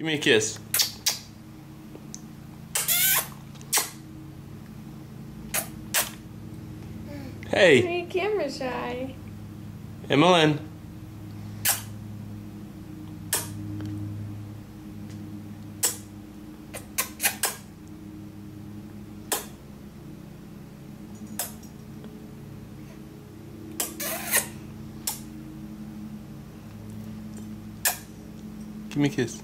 Give me a kiss. Hey, Are you camera shy? Emmeline. Give me a kiss.